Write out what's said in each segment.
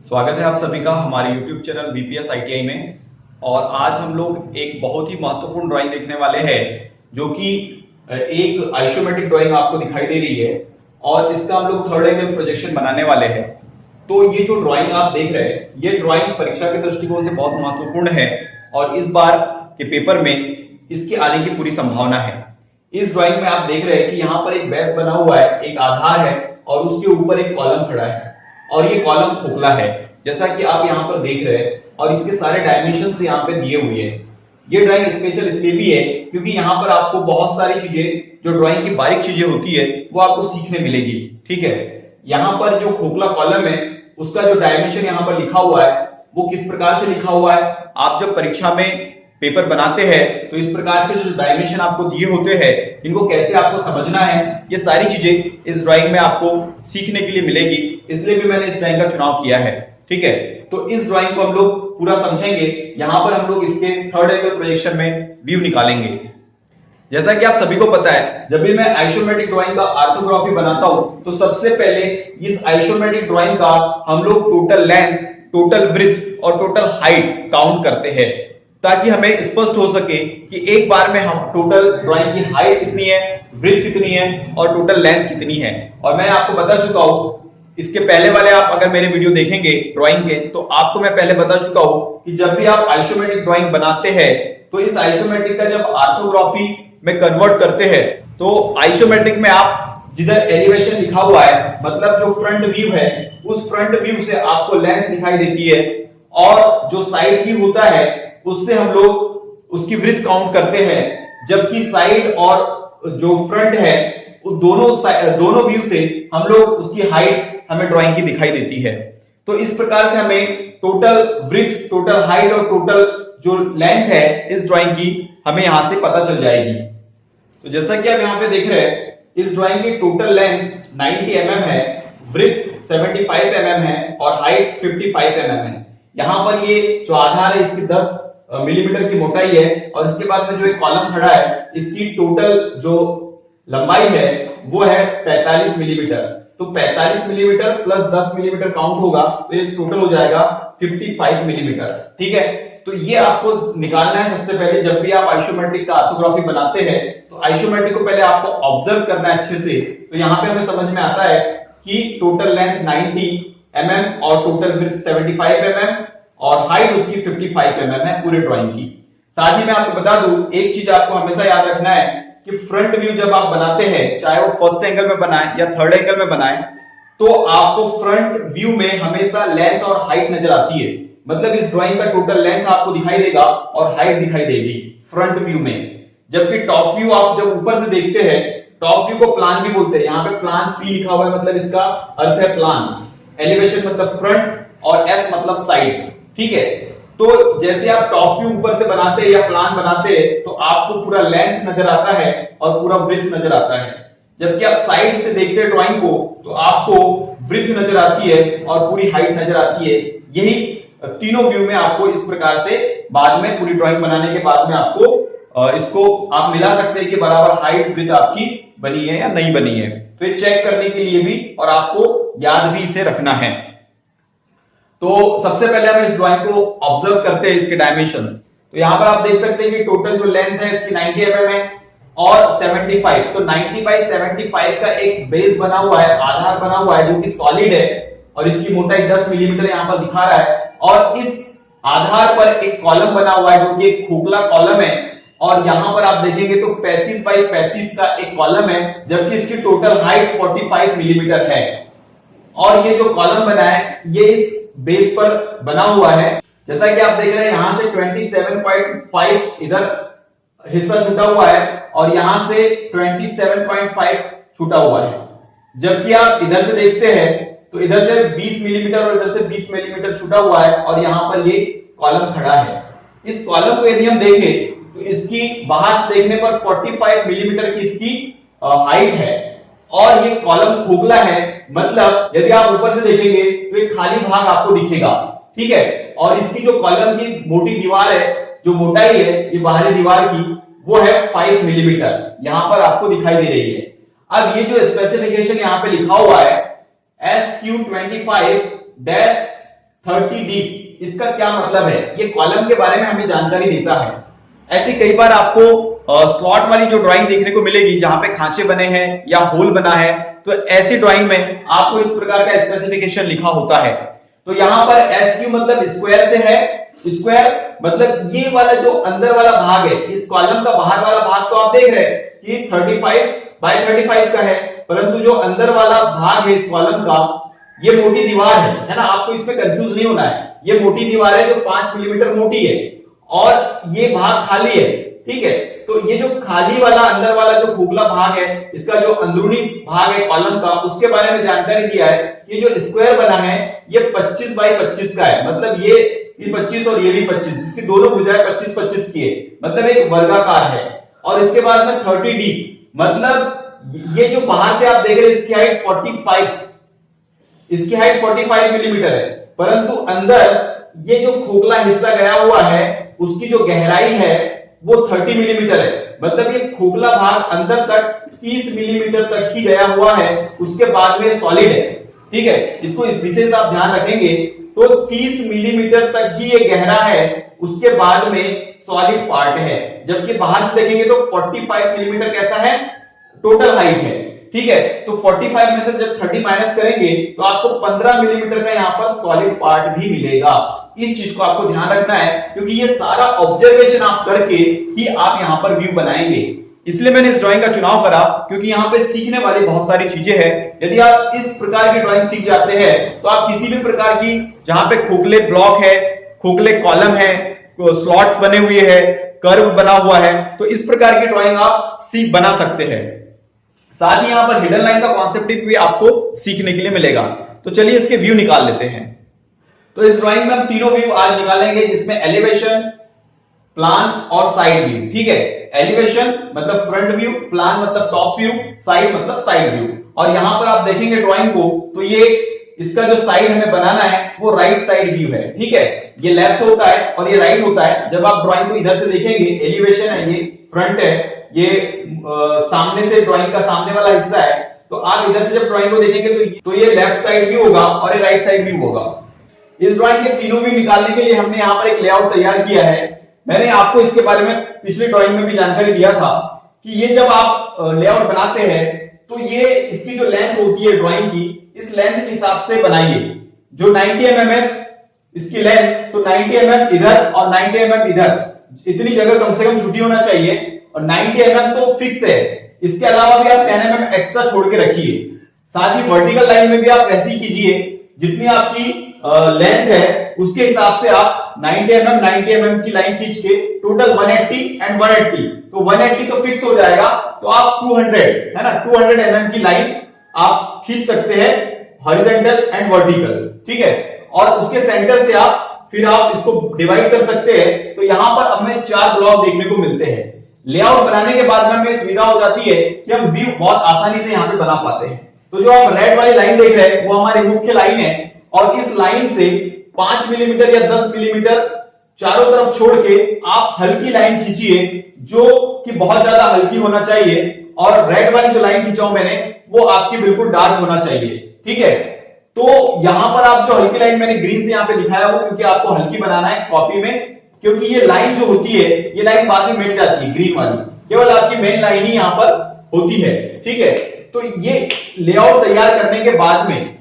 स्वागत है आप सभी का हमारे YouTube चैनल VPS ITI में। और आज हम लोग एक बहुत ही महत्वपूर्ण ड्राइंग देखने वाले हैं जो कि एक आइसोमेट्रिक ड्राइंग आपको दिखाई दे रही है और इसका हम लोग थर्ड एंगल प्रोजेक्शन बनाने वाले हैं। तो ये जो ड्राइंग आप देख रहे हैं ये ड्राइंग परीक्षा के दृष्टिकोण से बहुत महत्वपूर्ण है और इस बार के पेपर में इसके आने की पूरी संभावना है। इस ड्राइंग में आप देख रहे हैं कि यहाँ पर एक बेस बना हुआ है, एक आधार है और उसके ऊपर एक कॉलम खड़ा है और ये कॉलम खोखला है जैसा कि आप यहाँ पर देख रहे हैं और इसके सारे डायमेंशंस यहाँ पे दिए हुए हैं। ये ड्राइंग स्पेशल इसलिए भी है क्योंकि यहाँ पर आपको बहुत सारी चीजें जो ड्राइंग की बारीक चीजें होती है वो आपको सीखने मिलेगी। ठीक है, यहाँ पर जो खोखला कॉलम है उसका जो डायमेंशन यहाँ पर लिखा हुआ है वो किस प्रकार से लिखा हुआ है। आप जब परीक्षा में पेपर बनाते हैं तो इस प्रकार के जो डायमेंशन आपको दिए होते हैं इनको कैसे आपको समझना है, ये सारी चीजें इस ड्राइंग में आपको सीखने के लिए मिलेगी। इसलिए भी मैंने इस ड्राइंग का चुनाव किया है। ठीक है, तो इस ड्राइंग को हम लोग पूरा समझेंगे। यहां पर हम लोग इसके थर्ड एंगल प्रोजेक्शन में व्यू निकालेंगे। जैसा कि आप सभी को पता है, जब भी मैं आइसोमेट्रिक ड्राइंग का ऑर्थोग्राफी बनाता हूं तो सबसे पहले इस आइसोमेट्रिक ड्राइंग का हम लोग टोटल लेंथ, टोटल ब्रेड्थ और टोटल हाइट काउंट करते हैं ताकि हमें स्पष्ट हो सके कि एक बार में हम टोटल ड्राइंग की हाइट कितनी है, ब्रेड्थ कितनी है और टोटल लेंथ कितनी है। और मैं आपको बता चुका हूं, इसके पहले वाले आप अगर मेरे वीडियो देखेंगे ड्राइंग के तो आपको मैं पहले बता चुका हूं कि जब भी आप आइसोमेट्रिक ड्राइंग बनाते हैं तो इस आइसोमेट्रिक का जब ऑर्थोग्राफी में कन्वर्ट करते हैं तो आइसोमेट्रिक में आप जिधर एलिवेशन लिखा हुआ है मतलब जो फ्रंट व्यू है उस फ्रंट व्यू से आपको लेंथ दिखाई देती है और जो साइड व्यू होता है उससे हम लोग उसकी ब्रेड्थ काउंट करते हैं, जबकि साइड और जो फ्रंट है दोनों व्यू से हम लोग उसकी हाइट हमें ड्राइंग की दिखाई देती है। तो इस प्रकार से हमें टोटल ब्रेड्थ, टोटल हाइट और टोटल जो लेंथ है इस ड्राइंग की हमें यहां से पता चल जाएगी। तो जैसा कि आप यहां पे देख रहे हैं इस ड्राइंग की टोटल लेंथ 90 mm है, ब्रेड्थ 75 mm है और हाइट 55 mm है। यहां पर ये जो आधार है इसकी 10 मिलीमीटर की मोटाई है और इसके बाद में जो एक कॉलम खड़ा है इसकी टोटल जो लंबाई है वो है 45 मिलीमीटर। तो 45 मिलीमीटर प्लस 10 मिलीमीटर काउंट होगा तो ये टोटल हो जाएगा 55 मिलीमीटर। ठीक है, तो ये आपको निकालना है सबसे पहले। जब भी आप आइसोमेट्रिक का ऑर्थोग्राफी बनाते हैं तो आइसोमेट्रिक को पहले आपको ऑब्जर्व करना है अच्छे से। तो यहाँ पे हमें समझ में आता है कि टोटल लेंथ 90 mm और टोटल ब्रेड्थ 75 mm और हाइट उसकी 55 mm है पूरे ड्राइंग की। साथ ही मैं आपको बता दूं एक चीज आपको हमेशा याद रखना है कि फ्रंट व्यू जब आप बनाते हैं चाहे वो फर्स्ट एंगल में बनाए या थर्ड एंगल में बनाए तो आपको फ्रंट व्यू में हमेशा लेंथ और हाइट नजर आती है। मतलब इस ड्राइंग का टोटल लेंथ आपको दिखाई देगा और हाइट दिखाई देगी फ्रंट व्यू में। जबकि टॉप व्यू आप जब ऊपर से देखते हैं, टॉप व्यू को प्लान भी बोलते हैं। यहाँ पे प्लान P लिखा हुआ है मतलब इसका अर्थ है प्लान, एलिवेशन मतलब फ्रंट और S मतलब साइड। ठीक है, तो जैसे आप टॉप व्यू ऊपर से बनाते हैं या प्लान बनाते हैं तो आपको पूरा लेंथ नजर आता है और पूरा ब्रेड्थ नजर आता है। जबकि आप साइड से देखते हैं ड्राइंग को तो आपको ब्रेड्थ नजर आती है और पूरी हाइट नजर आती है। यही तीनों व्यू में आपको इस प्रकार से बाद में पूरी ड्राइंग बनाने के बाद में आपको इसको आप मिला सकते हैं कि बराबर हाइट ब्रेड्थ आपकी बनी है या नहीं बनी है। तो ये चेक करने के लिए भी और आपको याद भी इसे रखना है। तो सबसे पहले हम इस ड्राइंग को ऑब्जर्व करते हैं इसके डायमेंशन। तो यहां पर आप देख सकते हैं कि टोटल जो लेंथ है इसकी 90 mm है और 75। तो 90 बाई 75 का एक बेस बना हुआ है, आधार बना हुआ है जो कि सॉलिड है और इसकी मोटाई 10 मिलीमीटर यहां पर दिखा रहा है। और इस आधार पर एक कॉलम बना हुआ है जो कि एक खोखला कॉलम है और यहां पर आप देखेंगे तो 35 बाई 35 का एक कॉलम है जबकि इसकी टोटल हाइट 45 मिलीमीटर है। और ये जो कॉलम बना है ये इस बेस पर बना हुआ है। जैसा कि आप देख रहे हैं यहां से 27.5 इधर हिस्सा छूटा हुआ है और यहां से 27.5 छूटा हुआ है। जबकि आप इधर से देखते हैं तो इधर से 20 मिलीमीटर और इधर से 20 मिलीमीटर छूटा हुआ है और यहां पर ये कॉलम खड़ा है। इस कॉलम को यदि हम देखें तो इसकी बाहर से देखने पर 45 मिलीमीटर की इसकी हाइट है और ये कॉलम खोखला है। मतलब यदि आप ऊपर से देखेंगे तो एक खाली भाग आपको दिखेगा। ठीक है, और इसकी जो कॉलम की मोटी दीवार है, जो मोटाई है ये बाहरी दीवार की वो है 5 मिलीमीटर, यहां पर आपको दिखाई दे रही है। अब ये जो स्पेसिफिकेशन यहां पे लिखा हुआ है SQ25 30 डीप, इसका क्या मतलब है? ये कॉलम के बारे में हमें जानकारी देता है। ऐसे कई बार आपको स्लॉट वाली जो ड्राइंग देखने को मिलेगी जहां पे खांचे बने हैं या होल बना है, तो ऐसी ड्राइंग में आपको इस प्रकार का स्पेसिफिकेशन लिखा होता है। तो यहां पर एस क्यू मतलब स्क्वायर से है, स्क्वायर मतलब ये वाला जो अंदर वाला भाग है, इस कॉलम का बाहर वाला भाग तो आप देख रहे हैं कि 35 बाय 35 का है, परंतु जो अंदर वाला भाग है इस कॉलम का, ये मोटी दीवार है ना, आपको इसमें कंफ्यूज नहीं होना है। ये मोटी दीवार है जो 5 मिलीमीटर मोटी है और ये भाग खाली है, ठीक है। तो ये जो खाली वाला अंदर वाला जो खोखला भाग है, इसका जो अंदरूनी भाग है कॉलम का, उसके बारे में जानकारी दिया है। ये जो स्क्वायर बना है ये 25 बाय 25 का है, मतलब ये 25 और ये भी 25, इसकी दोनों भुजाएं 25-25 की है, मतलब एक वर्गाकार है। और इसके बाद में 30 डीप, मतलब ये जो बाहर से आप देख रहे हैं इसकी हाइट 45, इसकी हाइट 45 मिलीमीटर है, परंतु अंदर ये जो खोखला हिस्सा गया हुआ है उसकी जो गहराई है वो 30 मिलीमीटर है, मतलब ये खोखला भाग अंदर तक 30 मिलीमीटर तक ही गया हुआ है, उसके बाद में सॉलिड है, ठीक है। इसको इस विशेष आप ध्यान रखेंगे तो 30 मिलीमीटर तक ही ये गहरा है, उसके बाद में सॉलिड पार्ट है। जबकि बाहर से देखेंगे तो 45 मिलीमीटर कैसा है, टोटल हाइट है, ठीक है। तो 45 में से जब 30 माइनस करेंगे तो आपको 15 मिलीमीटर का यहां पर सॉलिड पार्ट भी मिलेगा। इस चीज को आपको ध्यान रखना है, क्योंकि ये सारा ऑब्जर्वेशन आप करके ही आप यहां पर व्यू बनाएंगे। इसलिए मैंने इस ड्राइंग का चुनाव करा, क्योंकि यहां पे सीखने वाली बहुत सारी चीजें हैं। यदि आप इस प्रकार की ड्राइंग सीख जाते हैं तो आप किसी भी प्रकार की, जहां पे खोखले ब्लॉक है, खोखले कॉलम है, स्लॉट बने हुए हैं, कर्व बना हुआ है, तो इस प्रकार की ड्राइंग आप बना सकते हैं। साथ ही यहां पर हिडन लाइन का कॉन्सेप्ट भी आपको सीखने के लिए मिलेगा। तो चलिए इसके व्यू निकाल लेते हैं। तो इस ड्राइंग में हम तीनों व्यू आज निकालेंगे, जिसमें एलिवेशन, प्लान और साइड व्यू, ठीक है। एलिवेशन मतलब फ्रंट व्यू, प्लान मतलब टॉप व्यू, साइड मतलब साइड व्यू। और यहां पर आप देखेंगे ड्राइंग को तो ये इसका जो साइड हमें बनाना है वो राइट साइड व्यू है, ठीक है। ये लेफ्ट होता है और ये राइट होता है। जब आप ड्राइंग को इधर से देखेंगे, एलिवेशन है, ये फ्रंट है, ये सामने से ड्राइंग का सामने वाला हिस्सा है, तो आप इधर से जब ड्राइंग को देखेंगे तो ये लेफ्ट साइड व्यू होगा और ये राइट साइड व्यू होगा। इस ड्राइंग के तीनों व्यू निकालने के लिए हमने यहाँ पर एक लेआउट तैयार किया है। मैंने आपको इसके बारे में पिछली ड्राइंग में भी जानकारी दिया था कि ये जब आप लेआउट बनाते हैं तो ये इसकी जो लेंथ होती है ड्राइंग की, इस लेंथ के हिसाब से बनाइए। जो 90 mm है इसकी लेंथ, तो 90 mm इधर और 90 mm इधर, इतनी जगह कम से कम छुट्टी होना चाहिए। और 90 mm तो फिक्स है, इसके अलावा भी आप 10 mm एक्स्ट्रा छोड़ के रखिए। साथ ही वर्टिकल लाइन में भी आप वैसे ही कीजिए, जितनी आपकी लेंथ है उसके हिसाब से आप 90 mm की लाइन खींच के टोटल 180 एंड 180, तो 180 तो फिक्स हो जाएगा, तो आप 200 है ना, 200 mm की लाइन आप खींच सकते हैं हॉरिजॉन्टल एंड वर्टिकल, ठीक है। और उसके सेंटर से आप फिर आप इसको डिवाइड कर सकते हैं। तो यहां पर हमें 4 ब्लॉक देखने को मिलते हैं। लेआउट बनाने के बाद में हमें सुविधा हो जाती है कि हम व्यू बहुत आसानी से यहां पे बना पाते हैं। तो जो आप रेड वाली लाइन देख रहे हैं वो हमारी मुख्य लाइन है, और इस लाइन से 5 मिलीमीटर या 10 मिलीमीटर चारों तरफ छोड़ के आप हल्की लाइन खींचिए, जो कि बहुत ज्यादा हल्की होना चाहिए। और रेड वाली जो लाइन खींचा हूं मैंने वो आपकी बिल्कुल डार्क होना चाहिए, ठीक है। तो यहां पर आप जो हल्की लाइन मैंने ग्रीन से यहां पे दिखाया वो क्योंकि आपको हल्की बनाना है कॉपी में, क्योंकि ये लाइन जो होती है ये लाइन बाद में मिट जाती है ग्रीन वाली, केवल आपकी मेन लाइन ही यहां पर होती है, ठीक है। तो ये लेआउट तैयार करने के बाद में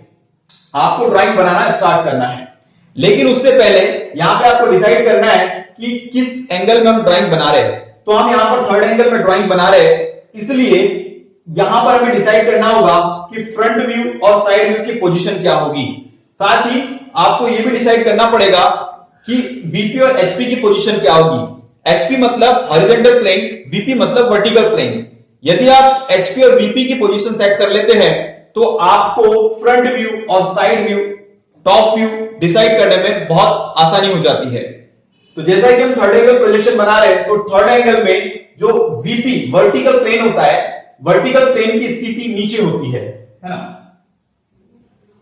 आपको ड्राइंग बनाना स्टार्ट करना है, लेकिन उससे पहले यहां पे आपको डिसाइड करना है कि किस एंगल में हम ड्राइंग बना रहे हैं। तो हम यहां पर थर्ड एंगल में ड्राइंग बना रहे हैं, इसलिए यहां पर हमें डिसाइड करना होगा कि फ्रंट व्यू और साइड व्यू की पोजीशन क्या होगी। साथ ही आपको यह भी डिसाइड करना पड़ेगा कि वीपी और एचपी की पोजीशन क्या होगी। एचपी मतलब हॉरिजॉन्टल प्लेन, वीपी मतलब वर्टिकल प्लेन। यदि आप एचपी और वीपी की पोजीशन सेट कर लेते हैं तो आपको फ्रंट व्यू और side view, top view decide करने में बहुत आसानी हो जाती है। तो जैसा कि हम थर्ड एंगल प्रोजेक्शन बना रहे हैं, तो थर्ड एंगल में जो वीपी वर्टिकल प्लेन होता है, वर्टिकल प्लेन की स्थिति नीचे होती है ना,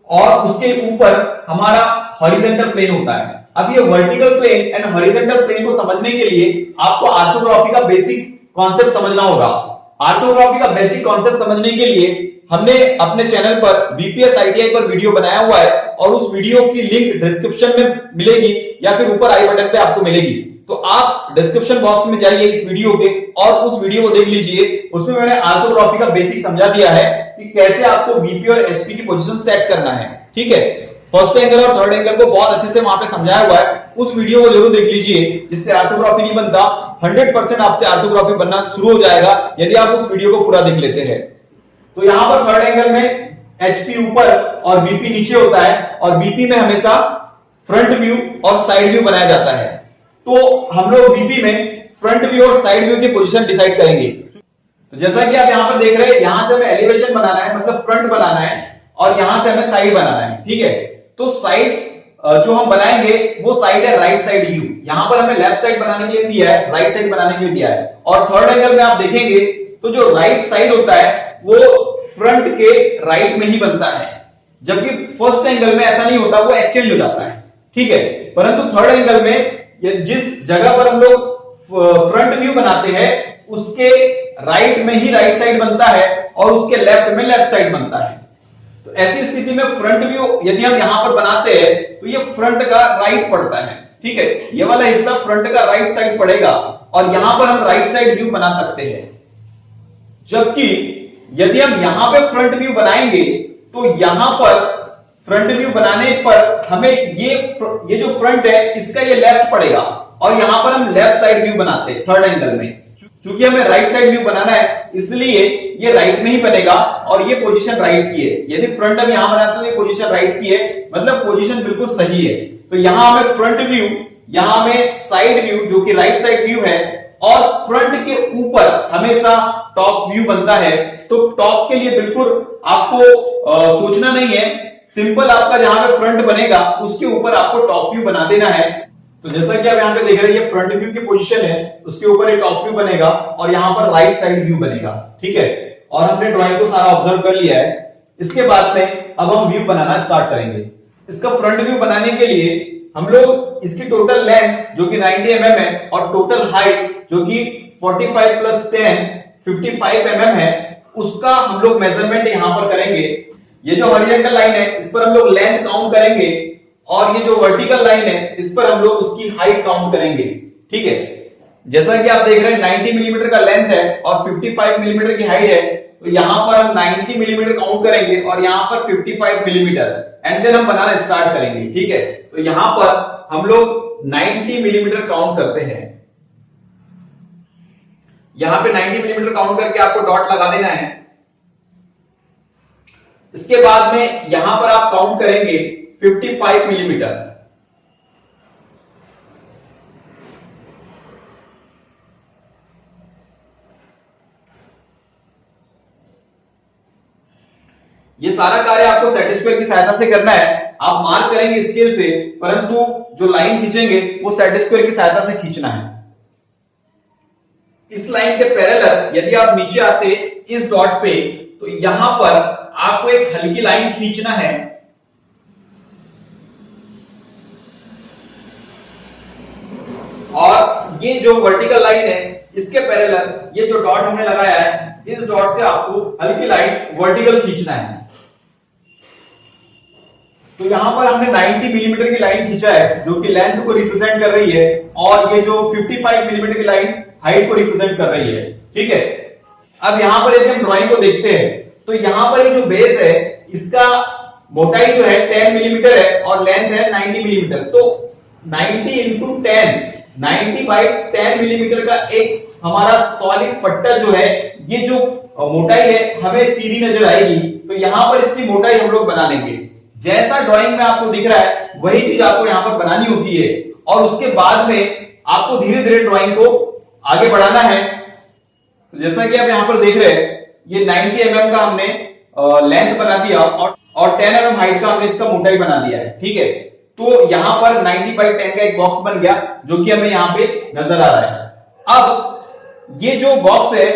और उसके ऊपर हमारा हॉरिजॉन्टल प्लेन होता है। अब ये vertical plane and horizontal plane को समझने के लिए आपको ऑर्थोग्राफी का बेसिक कॉन्सेप्ट समझना होगा। आर्थोग्राफी का बेसिक कॉन्सेप्ट समझने के लिए हमने अपने चैनल पर VPS ITI पर वीडियो बनाया हुआ है और उस वीडियो की लिंक डिस्क्रिप्शन में मिलेगी या फिर ऊपर आई बटन पे आपको मिलेगी। तो आप डिस्क्रिप्शन बॉक्स में जाइए इस वीडियो के और उस वीडियो को देख लीजिए। उसमें मैंने आर्थोग्राफी का बेसिक समझा दिया है कि कैसे आपको VP और HP की पोजीशन सेट करना है। ठीक है, फर्स्ट एंगल और थर्ड एंगल को बहुत अच्छे से वहां पे समझाया हुआ है। उस वीडियो को जरूर देख लीजिए, जिससे आर्थोग्राफी नहीं बनता 100% आपसे आर्थोग्राफी बनना शुरू हो जाएगा यदि आप उस वीडियो को पूरा देख लेते हैं। तो यहां पर थर्ड एंगल में HP ऊपर और VP नीचे होता है और VP में हमेशा फ्रंट व्यू और साइड व्यू बनाया जाता है। तो हम लोग VP में फ्रंट व्यू और साइड व्यू की पोजीशन डिसाइड करेंगे। तो जैसा कि आप यहां पर देख रहे हैं, यहां से हमें एलिवेशन बनाना है, मतलब फ्रंट बनाना है, और यहां से हमें साइड बनाना है। ठीक है, तो साइड जो हम बनाएंगे वो साइड है राइट साइड व्यू। यहां पर हमें लेफ्ट साइड बनाने के लिए दिया है, राइट साइड बनाने के लिए दिया है। और थर्ड एंगल में आप देखेंगे तो जो राइट साइड होता है वो फ्रंट के राइट में ही बनता है, जबकि फर्स्ट एंगल में ऐसा नहीं होता, वो एक्सचेंज हो जाता है। ठीक है, परंतु थर्ड एंगल में जिस जगह पर हम लोग फ्रंट व्यू बनाते हैं उसके राइट में ही राइट साइड बनता है और उसके लेफ्ट में लेफ्ट साइड बनता है। तो ऐसी स्थिति में फ्रंट व्यू यदि हम यहां पर बनाते हैं तो ये फ्रंट का राइट पड़ता है। ठीक है, ये वाला हिस्सा फ्रंट का राइट साइड पड़ेगा और यहां पर हम राइट साइड व्यू बना सकते हैं। जबकि यदि हम यहां पे फ्रंट व्यू बनाएंगे तो यहां पर फ्रंट व्यू बनाने पर हमें ये जो फ्रंट है इसका ये लेफ्ट पड़ेगा और यहां पर हम लेफ्ट साइड व्यू बनाते हैं थर्ड एंगल में। क्योंकि हमें राइट साइड व्यू बनाना है इसलिए ये राइट में ही बनेगा और ये पोजीशन राइट की है। यदि फ्रंट हम यहां बनाते तो ये पोजीशन राइट की है, मतलब पोजीशन बिल्कुल सही है। तो यहां हमें फ्रंट व्यू, यहां हमें साइड व्यू जो कि राइट साइड व्यू है, और फ्रंट के ऊपर हमेशा टॉप व्यू बनता है। तो टॉप के लिए बिल्कुल आपको सोचना नहीं है, सिंपल आपका जहां पे फ्रंट बनेगा उसके ऊपर आपको टॉप व्यू बना देना है। तो जैसा कि आप यहां पे देख रहे हैं ये फ्रंट व्यू की पोजीशन है, उसके ऊपर एक टॉप व्यू बनेगा और यहां पर राइट साइड व्यू बनेगा। ठीक है, और हमने ड्राइंग को सारा ऑब्जर्व कर लिया है। इसके बाद में अब हम व्यू बनाना स्टार्ट करेंगे। इसका फ्रंट व्यू बनाने के लिए हम लोग इसकी टोटल लेंथ जो कि 90 mm है और टोटल हाइट जो कि 45 + 10 55 mm है, उसका हम लोग मेजरमेंट यहां पर करेंगे। ये जो हॉरिजॉन्टल लाइन है इस पर हम लोग लेंथ काउंट करेंगे और ये जो वर्टिकल लाइन है इस पर हम लोग उसकी हाइट काउंट करेंगे। ठीक है, जैसा कि आप देख रहे हैं 90 मिलीमीटर का लेंथ है और 55 मिलीमीटर की हाइट है। तो यहां पर हम 90 मिलीमीटर काउंट करेंगे और यहां पर 55 मिलीमीटर, एंड देन हम बनाना स्टार्ट करेंगे। ठीक है, तो यहां पर हम लोग 90 मिलीमीटर काउंट करते हैं। यहां पे 90 मिलीमीटर काउंट करके आपको डॉट लगा देना है। इसके बाद में यहां पर आप काउंट करेंगे 55 मिलीमीटर। ये सारा कार्य आपको सेट स्क्वायर की सहायता से करना है। आप मार्क करेंगे स्केल से, परंतु जो लाइन खींचेंगे वो सेट स्क्वायर की सहायता से खींचना है। इस लाइन के पैरेलल यदि आप नीचे आते इस डॉट पे तो यहां पर आपको एक हल्की लाइन खींचना है और ये जो वर्टिकल लाइन है इसके पैरेलल ये जो डॉट हमने लगाया है इस डॉट से आपको हल्की लाइन वर्टिकल खींचना है। तो यहां पर हमने 90 मिलीमीटर की लाइन खींचा है जो कि लेंथ को रिप्रेजेंट कर रही है और ये जो 55 मिलीमीटर की लाइन हाइट को रिप्रेजेंट कर रही है। ठीक है, अब यहां पर यदि हम ड्राइंग को देखते हैं तो यहां पर ये जो बेस है इसका मोटाई जो है 10 मिलीमीटर है और लेंथ है 90 मिलीमीटर। तो 90 × 10 90/10 मिलीमीटर का एक हमारा सॉलिड पट्टा जो है, ये जो मोटाई है हमें सीधी नजर आएगी। तो यहां पर इसकी मोटाई हम लोग बना लेंगे। जैसा ड्राइंग में आपको दिख रहा है वही चीज आपको यहां पर बनानी होती है और उसके बाद में आपको धीरे धीरे ड्राइंग को आगे बढ़ाना है। तो जैसा कि आप यहां पर देख रहे हैं ये 90 mm का हमने लेंथ बना दिया और 10 mm हाइट का हमने इसका मोटाई बना दिया है। ठीक है, तो यहां पर 90/10 का एक बॉक्स बन गया जो कि हमें यहां पे नजर आ रहा है। अब ये जो बॉक्स है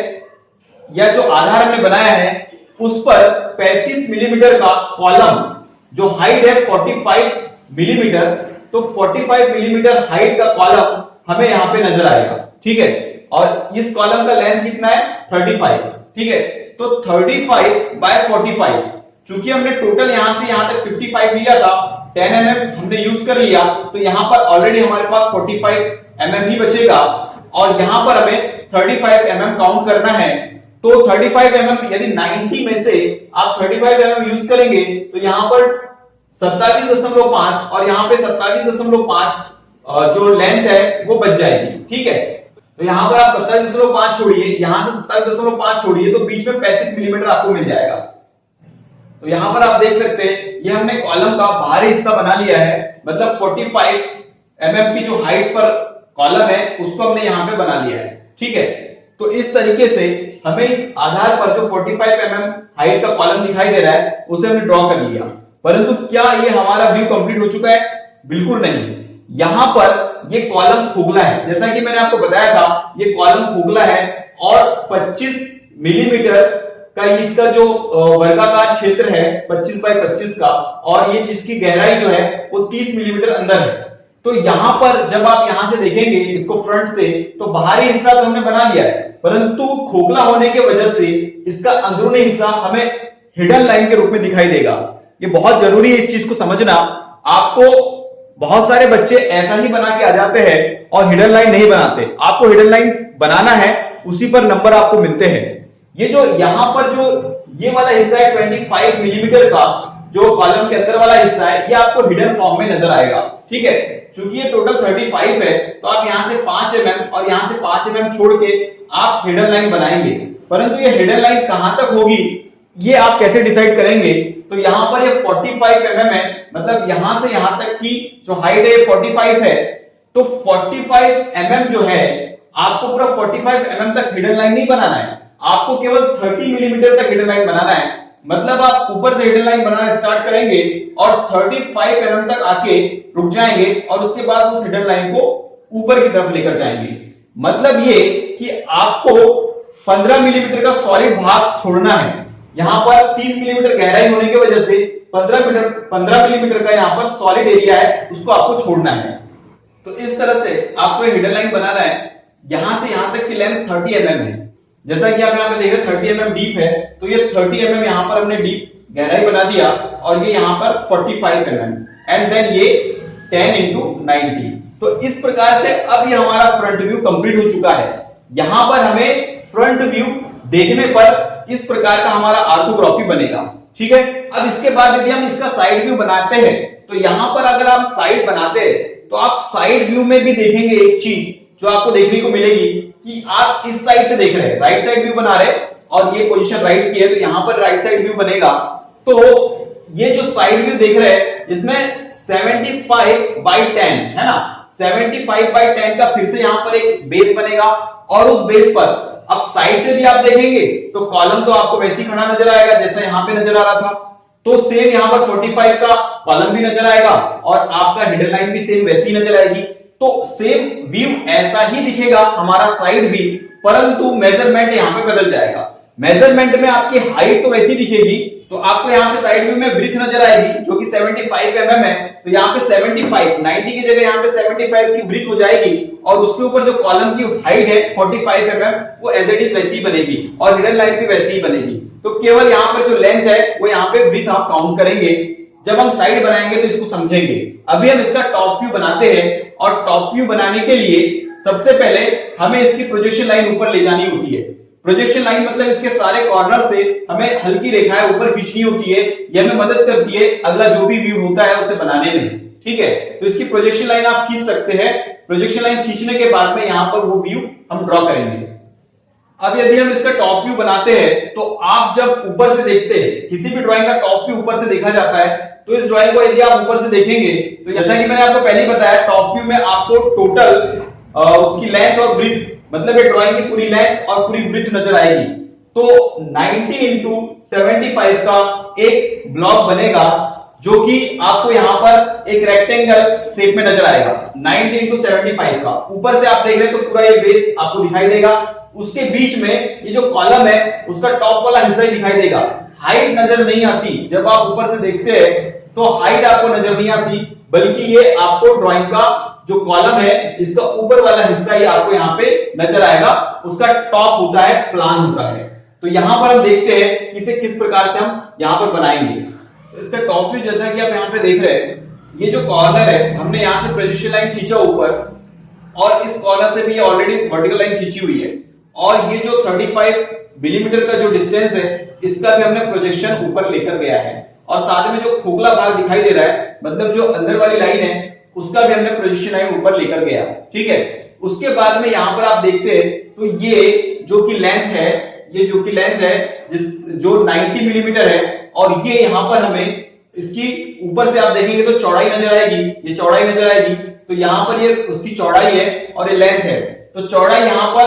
या जो आधार हमने बनाया है उस पर 35 मिलीमीटर का कॉलम जो हाइट है 45 मिलीमीटर, तो 45 मिलीमीटर हाइट का कॉलम हमें यहां पे नजर आएगा। ठीक है, और इस कॉलम का लेंथ कितना है 35। ठीक है। तो 35/45, चूंकि हमने टोटल यहां से यहां तक 55 लिया था, 10 mm हमने यूज कर लिया, तो यहां पर ऑलरेडी हमारे पास 45 mm ही बचेगा और यहां पर हमें 35 mm काउंट करना है। तो 35 mm यदि 90 में से आप 35 mm यूज करेंगे तो यहां पर 27.5 और यहां पे 27.5 जो लेंथ है वो बच जाएगी, ठीक है। तो यहां पर आप 27.5 छोड़िए, यहां से 27.5 छोड़िए, तो बीच में 35 मिलीमीटर आपको मिल जाएगा। तो यहां पर आप देख सकते हैं ये हमने कॉलम का बाहरी हिस्सा बना लिया है, मतलब 45 mm की जो हाइट पर कॉलम है उसको हमने यहां पे बना लिया है, ठीक है। तो इस तरीके से हमें इस आधार पर जो 45 mm हाइट का कॉलम दिखाई दे रहा है उसे हमने ड्रॉ कर लिया। परंतु क्या ये हमारा व्यू कंप्लीट हो चुका है? बिल्कुल नहीं। यहां पर ये कॉलम खोखला है, जैसा कि मैंने आपको बताया था ये कॉलम खोखला है और 25 मिलीमीटर का इसका जो वर्गाकार क्षेत्र है 25x25 का, और ये जिसकी गहराई जो है वो 30 मिलीमीटर अंदर है। तो यहां पर जब आप यहां से देखेंगे इसको फ्रंट से, तो बाहरी हिस्सा तो हमने बना लिया है, परंतु खोखला होने की वजह से इसका अंदरूनी हिस्सा हमें हिडन लाइन के रूप में दिखाई देगा। ये बहुत जरूरी है इस चीज को समझना। आपको बहुत सारे बच्चे ऐसा ही बना के आ जाते हैं और हिडन लाइन नहीं बनाते। आपको हिडन लाइन बनाना है, उसी पर नंबर आपको मिलते हैं। ये जो यहां पर जो ये वाला हिस्सा है 25 मिलीमीटर का, जो कॉलम के अंदर वाला हिस्सा है, ये आपको हिडन फॉर्म में नजर आएगा, ठीक है। क्योंकि ये टोटल 35 है तो आप यहां से 5 mm और यहां से 5 mm छोड़ के आप हिडन लाइन बनाएंगे। परंतु ये हिडन लाइन कहां तक होगी ये आप कैसे डिसाइड करेंगे? तो यहां पर ये 45 mm है, मतलब यहां से यहां तक की जो हाइट है 45 है। तो 45 mm जो है आपको पूरा 45 mm तक हिडन लाइन नहीं बनाना है, आपको केवल 30 मिलीमीटर तक हिडन लाइन बनाना है। मतलब आप ऊपर से हिडन लाइन बनाना स्टार्ट करेंगे और 35 mm तक आके रुक जाएंगे और उसके बाद उस हिडन लाइन को ऊपर की तरफ लेकर जाएंगे। मतलब ये कि आपको 15 मिलीमीटर का सॉलिड भाग छोड़ना है। यहां पर 30 मिलीमीटर गहराई होने की वजह से 15 मिलीमीटर का यहां पर सॉलिड एरिया है, उसको आपको छोड़ना है। तो इस तरह से आपको हिडन लाइन बनाना है। यहां से यहां तक की लेंथ 30 mm है, जैसा कि आप यहां पे देख रहे हैं 30 mm डीप है, तो ये 30 mm यहां पर हमने डीप गहराई बना दिया और ये यहां पर 45 mm एंड देन ये 10 into 90। तो इस प्रकार से अब ये हमारा फ्रंट व्यू कंप्लीट हो चुका है। यहां पर हमें फ्रंट व्यू देखने पर इस प्रकार का हमारा ऑर्थोग्राफी बनेगा, ठीक है। अब इसके बाद यदि हम इसका साइड व्यू बनाते हैं तो यहां पर अगर आप साइड बनाते हैं तो आप साइड व्यू में भी देखेंगे एक चीज जो आपको देखने को मिलेगी कि आप इस साइड से देख रहे हैं, राइट साइड व्यू बना रहे हैं और ये पोजीशन राइट की है, तो यहां पर राइट साइड व्यू बनेगा। तो ये जो साइड व्यू देख रहे हैं इसमें 75/10 है ना, 75/10 का फिर से यहां पर एक बेस बनेगा और उस बेस पर अब साइड से भी आप देखेंगे तो कॉलम तो आपको वैसे ही खड़ा नजर आएगा जैसा यहां पे नजर आ रहा था। तो सेम यहां पर 45 का कॉलम भी नजर आएगा और आपका हिडन लाइन भी सेम वैसी ही नजर आएगी। तो सेम व्यू ऐसा ही दिखेगा हमारा साइड व्यू, परंतु मेजरमेंट यहां पे बदल जाएगा। मेजरमेंट में आपकी हाइट तो वैसी दिखेगी, तो आपको यहां पे साइड व्यू में ब्रीथ नजर आएगी जो कि 75 mm है, तो यहां पे 75 90 की जगह यहां पे 75 की ब्रीथ हो जाएगी और उसके ऊपर जो कॉलम की हाइट है 45 mm वो एज इट इज वैसी ही बनेगी और हिडन लाइन भी वैसी ही बनेगी। तो केवल यहां पर जो लेंथ है वो यहां पे ब्रीथ आप काउंट करेंगे। जब हम साइड बनाएंगे तो इसको समझेंगे। अभी हम इसका टॉप व्यू बनाते हैं और टॉप व्यू बनाने के लिए सबसे पहले हमें इसकी प्रोजेक्शन लाइन ऊपर ले जानी होती है। प्रोजेक्शन लाइन मतलब इसके सारे कॉर्नर से हमें हल्की रेखाएं ऊपर खींचनी होती है, यह हमें मदद करती है अगला जो भी व्यू होता है उसे बनाने में, ठीक है। तो इसकी प्रोजेक्शन लाइन आप खींच सकते हैं। प्रोजेक्शन लाइन खींचने के बाद में यहां पर वो व्यू हम ड्रॉ करेंगे। अब यदि हम इसका टॉप व्यू बनाते हैं तो आप जब ऊपर से देखते हैं, किसी भी ड्राइंग का टॉप व्यू ऊपर से देखा जाता है, तो इस ड्राइंग को यदि आप ऊपर से देखेंगे तो जैसा कि मैंने आपको पहले ही बताया टॉप व्यू में आपको टोटल उसकी लेंथ और ब्रीथ, मतलब ये ड्राइंग की पूरी लेंथ और पूरी ब्रीथ नजर आएगी। तो 90 into 75 का एक ब्लॉक बनेगा जो कि आपको यहां पर एक रेक्टेंगल शेप में नजर आएगा। 90 into 75 का ऊपर से आप देख रहे हैं तो पूरा ये बेस आपको दिखाई देगा। उसके बीच में ये जो कॉलम है उसका टॉप वाला हिस्सा ही दिखाई देगा। हाइट नजर नहीं आती, जब आप ऊपर से देखते हैं तो हाइट आपको नजर नहीं आती, बल्कि ये आपको ड्राइंग का जो कॉलम है इसका ऊपर वाला हिस्सा ही आपको यहां पे नजर आएगा। उसका टॉप होता है, प्लान होता है। तो यहां पर हम देखते हैं इसे किस प्रकार से हम यहां पर बनाएंगे। तो इसका टॉप व्यू जैसा कि आप यहां पे देख रहे हैं, ये जो कॉर्नर है हमने यहां से प्रोजेक्शन लाइन खींचा ऊपर और इस कॉर्नर से भी ये ऑलरेडी वर्टिकल लाइन खींची हुई है और ये जो 35 मिलीमीटर का जो डिस्टेंस है इसका भी हमने प्रोजेक्शन ऊपर लेकर गया है और साथ में जो खोखला भाग दिखाई दे रहा है मतलब जो अंदर वाली लाइन है उसका भी हमने प्रोजेक्शन लाइन ऊपर लेकर गया। ठीक है, उसके बाद में यहां पर आप देखते हैं तो ये जो कि लेंथ है, ये जो कि लेंथ है जो 90 मिलीमीटर है और ये यहां पर हमें इसकी ऊपर से आप देखेंगे तो चौड़ाई नजर आएगी, ये चौड़ाई नजर आएगी। तो यहां पर ये उसकी चौड़ाई है और ये लेंथ है, तो चौड़ाई यहां पर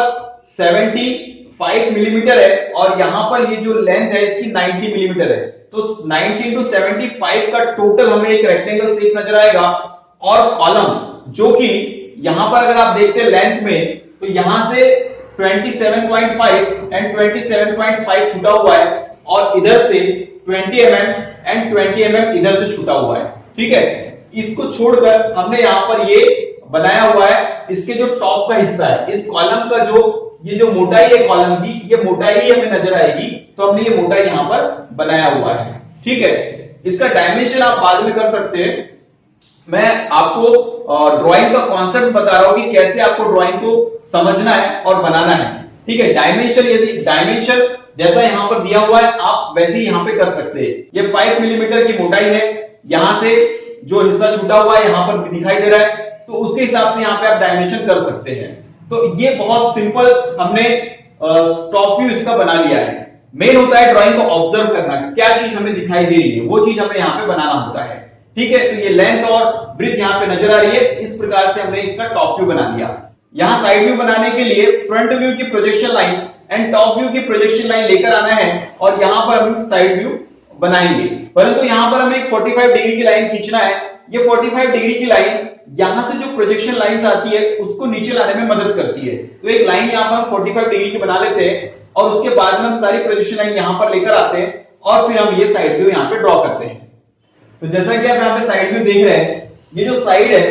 75 मिलीमीटर है और यहां पर ये जो लेंथ है इसकी 90 मिलीमीटर है। तो 90 into 75 का टोटल हमें एक रेक्टेंगल शेप नजर आएगा और कॉलम जो कि यहां पर अगर आप देखते हैं लेंथ में तो यहां से 27.5 एंड 27.5 छूटा हुआ है और इधर से 20 mm एंड 20 mm इधर से छूटा हुआ है। ठीक है, इसको छोड़कर हमने यहां पर ये बनाया हुआ है, इसके जो टॉप का हिस्सा है इस कॉलम का जो ये जो मोटाई है कॉलम की, ये मोटाई ही हमें नजर आएगी, तो हमने ये मोटाई यहां पर बनाया हुआ है। ठीक है, इसका डायमेंशन आप बाद में कर सकते हैं, मैं आपको ड्राइंग का कॉन्सेप्ट बता रहा हूं कि कैसे आपको ड्राइंग को समझना है और बनाना है। ठीक है, डायमेंशन यदि डायमेंशन जैसा यहां पर दिया हुआ है आप वैसे ही यहां पे कर सकते हैं। ये 5 मिलीमीटर की मोटाई है, यहां से जो हिस्सा छूटा हुआ है यहां पर दिखाई दे रहा है, तो उसके हिसाब से यहां पे आप डायमेंशन कर सकते हैं। तो ये बहुत सिंपल हमने टॉप व्यू इसका बना लिया है। मेन होता है ड्राइंग को ऑब्जर्व करना, क्या चीज हमें दिखाई दे रही है वो चीज हमें यहाँ पे बनाना होता है। ठीक है, तो ये लेंथ और ब्रेथ यहाँ पे नजर आ रही है, इस प्रकार से हमने इसका टॉप व्यू बना लिया। यहाँ साइड व्यू बनाने के लिए फ्रंट व्यू की projection line and top view की प्रोजेक्शन लाइन लेकर आना है और यहाँ पर हम साइड व्यू बनाएंगे, परंतु यहाँ पर हमें एक 45 डिग्री की लाइन खींचना है। ये 45 डिग्री की लाइन यहां से जो प्रोजेक्शन लाइंस आती है उसको नीचे लाने में मदद करती है। तो एक लाइन यहां पर 45 डिग्री की बना लेते हैं और उसके बाद में हम सारी प्रोजेक्शन लाइन यहां पर लेकर आते हैं और फिर हम ये साइड व्यू यहां पे ड्रॉ करते हैं। तो जैसा कि आप यहां पे साइड व्यू देख रहे हैं, ये जो साइड है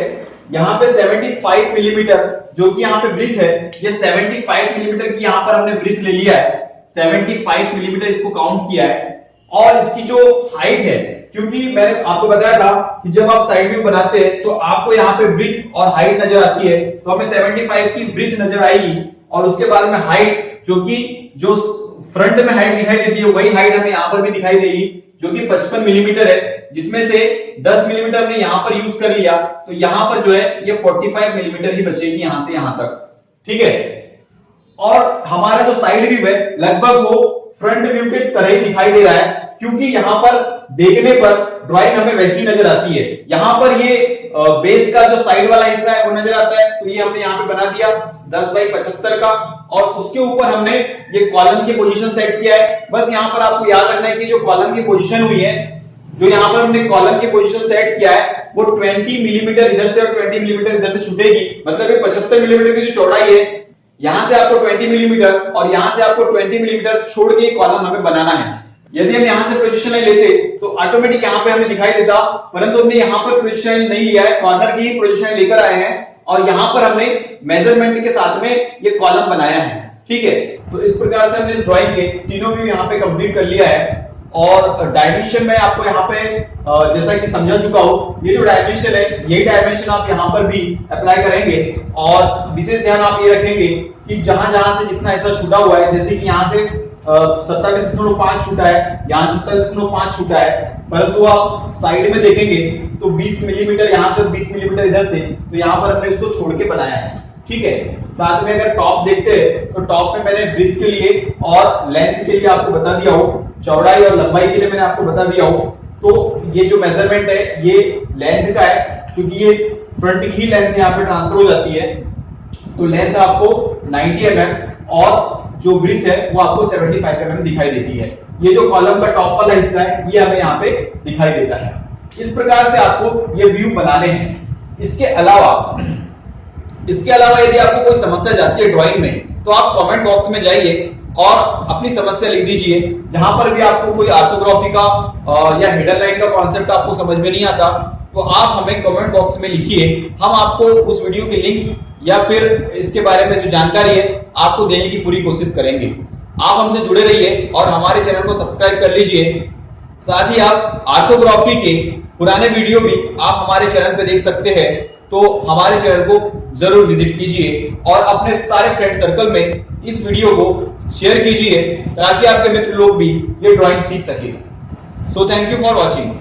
यहां पे 75 मिलीमीटर जो कि यहां पे ब्रीथ है, ये 75 मिलीमीटर की यहां पर हमने ब्रीथ ले लिया है, 75 मिलीमीटर इसको काउंट किया है। और इसकी जो हाइट है, क्योंकि मैंने आपको बताया था कि जब आप साइड व्यू बनाते हैं तो आपको यहाँ पे ब्रीथ और हाइट नजर आती है, तो हमें 75 की ब्रीथ नजर आएगी और उसके बाद में हाइट जो कि जो फ्रंट में हाइट दिखाई देती है वही हाइट हमें यहाँ पर भी दिखाई देगी जो कि 55 मिलीमीटर है, जिसमें से 10 मिलीमीटर हमने यहाँ पर यूज कर लिया, तो यहाँ पर जो है ये 45 मिलीमीटर ही बचेगी यहां से यहां तक। ठीक है, और हमारा जो साइड व्यू है लगभग वो फ्रंट व्यू के तरह ही दिखाई दे रहा है, क्योंकि यहां पर देखने पर ड्राइंग हमें वैसी नजर आती है। यहां पर ये बेस का जो साइड वाला हिस्सा है वो नजर आता है, तो ये हमने यहां पे बना दिया 10 बाई 75 का और उसके ऊपर हमने ये कॉलम की पोजीशन सेट किया है। बस यहां पर आपको याद रखना है कि जो कॉलम की पोजीशन हुई है, जो यहां पर हमने कॉलम की पोजीशन सेट किया है वो 20 मिलीमीटर इधर से और 20 मिलीमीटर इधर से छूटेगी, मतलब ये 75 मिलीमीटर की जो चौड़ाई है यहां से आपको 20 मिलीमीटर और यहां से आपको 20 मिलीमीटर छोड़ के कॉलम हमें बनाना है। यदि हम यहां से प्रोजेक्शन लाइन लेते तो ऑटोमेटिक यहां पे हमें दिखाई देता, परंतु हमने यहां पर प्रोजेक्शन लाइन नहीं लिया है, कॉर्नर की ही प्रोजेक्शन लाइन लेकर आए हैं और यहां पर हमने मेजरमेंट के साथ में ये कॉलम बनाया है। ठीक है, तो इस प्रकार से हमने इस ड्राइंग के तीनों व्यू यहां पे कंप्लीट कर लिया है और डायमेंशन में आपको यहां पे जैसा कि समझा चुका हूं, ये जो डायमेंशन है यही डायमेंशन आप यहां पर भी अप्लाई करेंगे और विशेष ध्यान आप ये रखेंगे कि जहां जहां से जितना ऐसा छूटा हुआ है, जैसे कि यहां से 27.5 छूटा है, यहां से 27.5 छूटा है, परंतु आप साइड में देखेंगे तो 20 मिलीमीटर यहां से 20 मिलीमीटर इधर से, तो यहां पर हमने इसको छोड़ के बनाया है। ठीक है, साथ में अगर टॉप देखते हैं तो टॉप में मैंने ब्रीथ के लिए और लेंथ के लिए आपको बता दिया हो, चौड़ाई और लंबाई के लिए मैंने आपको बता दिया हो। तो ये जो मेजरमेंट है ये लेंथ का है, क्योंकि ये फ्रंट की लेंथ यहाँ पे ट्रांसफर हो जाती है, तो लेंथ आपको 90 mm और जो ब्रीथ है वो आपको 75 mm दिखाई देती है। ये जो कॉलम का टॉप वाला हिस्सा है ये हमें यहाँ पे दिखाई देता है। इस प्रकार से आपको ये व्यू बनाने हैं। इसके अलावा यदि आपको कोई समस्या जाती है ड्राइंग में तो आप कमेंट बॉक्स में जाइए और अपनी समस्या लिख दीजिए। जहां पर भी आपको कोई ऑर्थोग्राफी का या हेडर लाइन का कॉन्सेप्ट आपको समझ में नहीं आता तो आप हमें कमेंट बॉक्स में लिखिए, हम आपको उस वीडियो की लिंक या फिर इसके बारे में जो जानकारी है आपको देने की पूरी कोशिश करेंगे। आप हमसे जुड़े रहिए और हमारे चैनल को सब्सक्राइब कर लीजिए। साथ ही आप ऑर्थोग्राफी के पुराने वीडियो भी आप हमारे चैनल पे देख सकते हैं, तो हमारे चैनल को जरूर विजिट कीजिए और अपने सारे फ्रेंड सर्कल में इस वीडियो को शेयर कीजिए ताकि आपके मित्र लोग भी ये ड्राइंग सीख सके। So thank you for watching.